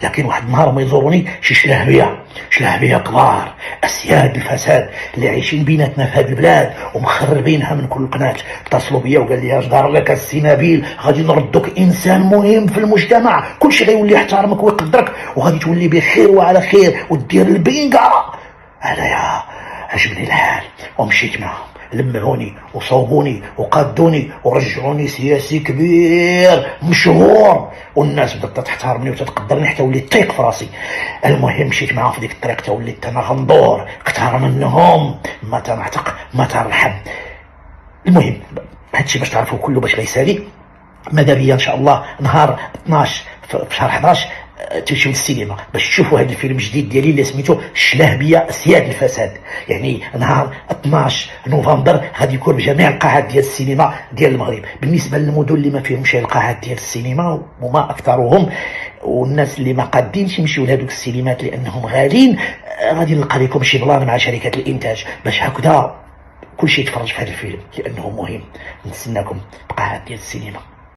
لكن واحد النهار ما يزوروني شي شلاهبيه كبار، اسياد الفساد اللي عايشين بيناتنا في هذه البلاد ومخربينها من كل قناه، اتصلوا بيا وقال لي اش دار لك السي نبيل، غادي نردك انسان مهم في المجتمع، كلشي غيولي يحترمك ويقدرك وغادي تولي بخير وعلى خير ودير البينقه. هذايا عجبني الحال ومشيت معهم، لمعوني وصوبوني وقادوني ورجعوني سياسي كبير مشهور، والناس بدات تحترمني وتتقدرني حتى وليت طيق في راسي. المهم مشيت معاهم في ديك الطريق حتى وليت انا غندور كثر منهم، ما تنعتق ما ترحب. المهم هادشي باش تعرفوا كله باش غيسالي. ماذا بيا ان شاء الله نهار 12 في شهر 11 تمشيو للسينما باش تشوفوا هذا الفيلم الجديد ديالي اللي سميتو شلاهبيه اسياد الفساد. يعني نهار 12 نوفمبر غادي يكون بجميع القاعات ديال السينما ديال المغرب. بالنسبه للمدن اللي ما فيهمش القاعات ديال السينما وما اكثرهم، والناس اللي ما قادينش يمشيو لهذوك السينمات لانهم غاليين، غادي نلقى لكم شي بلان مع شركات الانتاج باش هكذا كلشي يتفرج في هذا الفيلم لانه مهم. نتسناكم بقاعات ديال السينما.